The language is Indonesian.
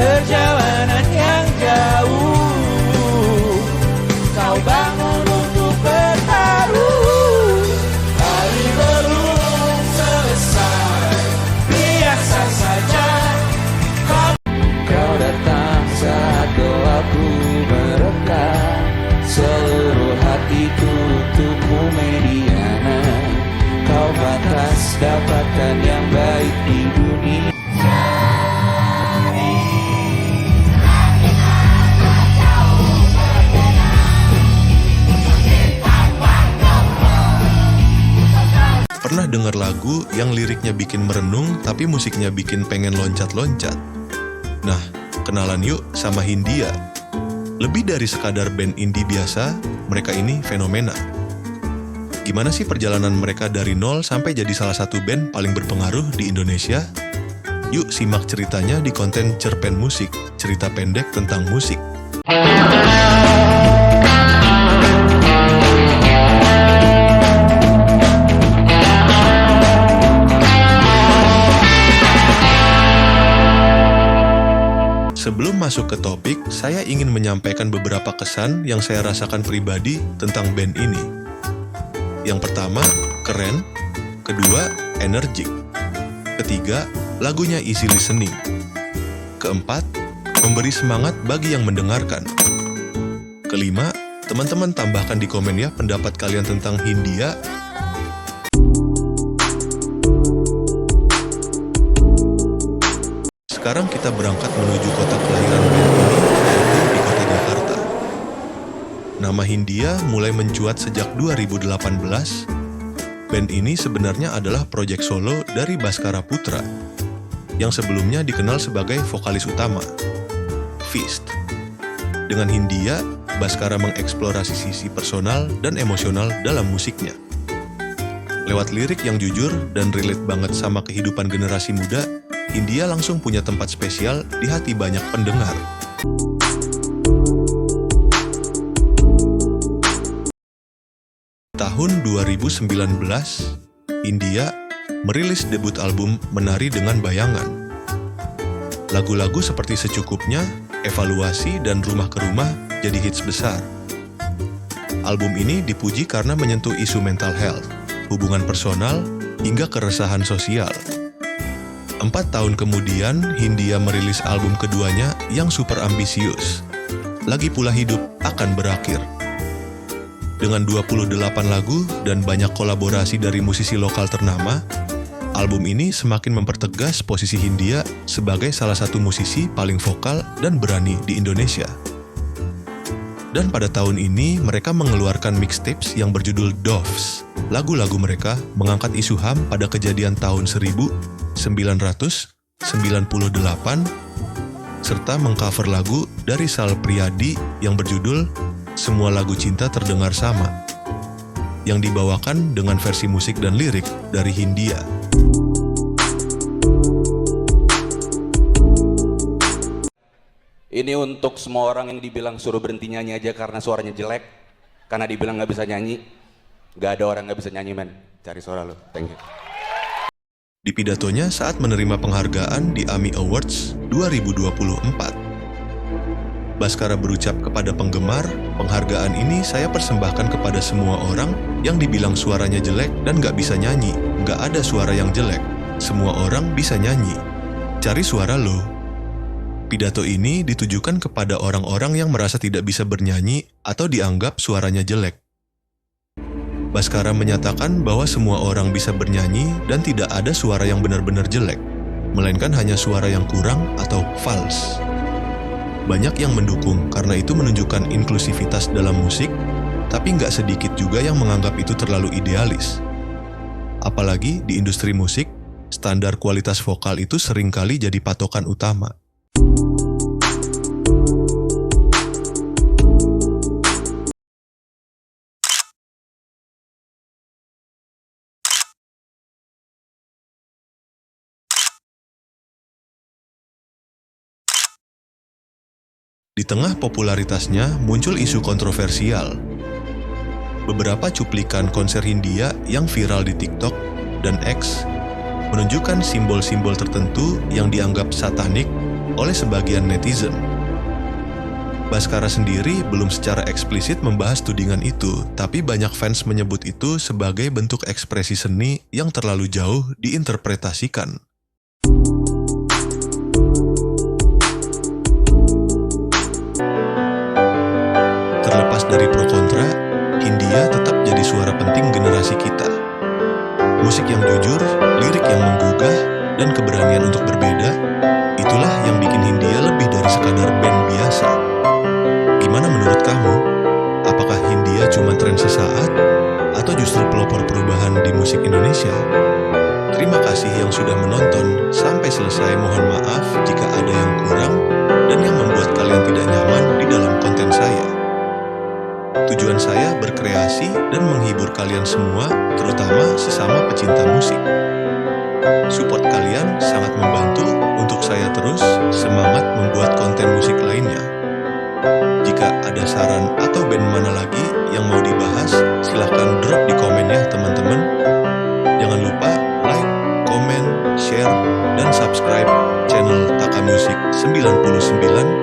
perjalanan yang jauh kau bangun untuk bertaruh. Hari belum selesai, biasa saja. Kau datang saat doaku merekah, seluruh hatiku untukmu Mediana. Kau pantas dapatkan yang baik di dunia. Pernah dengar lagu yang liriknya bikin merenung tapi musiknya bikin pengen loncat-loncat? Nah, kenalan yuk sama Hindia. Lebih dari sekadar band indie biasa, mereka ini fenomena. Gimana sih perjalanan mereka dari nol sampai jadi salah satu band paling berpengaruh di Indonesia? Yuk simak ceritanya di konten Cerpen Musik, cerita pendek tentang musik. Sebelum masuk ke topik, saya ingin menyampaikan beberapa kesan yang saya rasakan pribadi tentang band ini. Yang pertama, keren. Kedua, energik. Ketiga, lagunya easy listening. Keempat, memberi semangat bagi yang mendengarkan. Kelima, teman-teman tambahkan di komen ya pendapat kalian tentang Hindia. Sekarang kita berangkat menuju kota kelahiran band ini, yaitu di kota Jakarta. Nama Hindia mulai mencuat sejak 2018. Band ini sebenarnya adalah proyek solo dari Baskara Putra, yang sebelumnya dikenal sebagai vokalis utama, Feast. Dengan Hindia, Baskara mengeksplorasi sisi personal dan emosional dalam musiknya. Lewat lirik yang jujur dan relate banget sama kehidupan generasi muda, Hindia langsung punya tempat spesial di hati banyak pendengar. Tahun 2019, Hindia merilis debut album Menari Dengan Bayangan. Lagu-lagu seperti Secukupnya, Evaluasi, dan Rumah ke Rumah jadi hits besar. Album ini dipuji karena menyentuh isu mental health, hubungan personal, hingga keresahan sosial. 4 tahun kemudian, Hindia merilis album keduanya yang super ambisius. Lagi Pula Hidup Akan Berakhir. Dengan 28 lagu dan banyak kolaborasi dari musisi lokal ternama, album ini semakin mempertegas posisi Hindia sebagai salah satu musisi paling vokal dan berani di Indonesia. Dan pada tahun ini, mereka mengeluarkan mixtapes yang berjudul Doves. Lagu-lagu mereka mengangkat isu HAM pada kejadian tahun 1998, serta mengcover lagu dari Sal Priadi yang berjudul Semua Lagu Cinta Terdengar Sama, yang dibawakan dengan versi musik dan lirik dari Hindia. Ini untuk semua orang yang dibilang suruh berhenti nyanyi aja karena suaranya jelek, karena dibilang nggak bisa nyanyi. Gak ada orang nggak bisa nyanyi, men. Cari suara lo. Thank you. Di pidatonya saat menerima penghargaan di AMI Awards 2024, Baskara berucap kepada penggemar, penghargaan ini saya persembahkan kepada semua orang yang dibilang suaranya jelek dan gak bisa nyanyi. Gak ada suara yang jelek, semua orang bisa nyanyi. Cari suara lo. Pidato ini ditujukan kepada orang-orang yang merasa tidak bisa bernyanyi atau dianggap suaranya jelek. Baskara menyatakan bahwa semua orang bisa bernyanyi dan tidak ada suara yang benar-benar jelek, melainkan hanya suara yang kurang atau false. Banyak yang mendukung karena itu menunjukkan inklusivitas dalam musik, tapi nggak sedikit juga yang menganggap itu terlalu idealis. Apalagi di industri musik, standar kualitas vokal itu seringkali jadi patokan utama. Di tengah popularitasnya muncul isu kontroversial. Beberapa cuplikan konser Hindia yang viral di TikTok dan X menunjukkan simbol-simbol tertentu yang dianggap satanik oleh sebagian netizen. Baskara sendiri belum secara eksplisit membahas tudingan itu, tapi banyak fans menyebut itu sebagai bentuk ekspresi seni yang terlalu jauh diinterpretasikan. Terlepas dari pro kontra, Hindia tetap jadi suara penting generasi kita. Musik yang jujur, lirik yang menggugah, dan keberanian untuk berbeda, itulah yang bikin Hindia lebih dari sekadar band biasa. Gimana menurut kamu? Apakah Hindia cuma tren sesaat, atau justru pelopor perubahan di musik Indonesia? Terima kasih yang sudah menonton. Sampai selesai, mohon maaf jika ada yang kurang dan yang membuat kalian tidak nyaman di dalam konten saya. Tujuan saya berkreasi dan menghibur kalian semua, terutama sesama pecinta musik. Support kalian sangat membantu untuk saya terus semangat membuat konten musik lainnya. Jika ada saran atau band mana lagi yang mau dibahas, silahkan drop di komen ya teman-teman. Jangan lupa like, komen, share, dan subscribe channel Taka Musik 99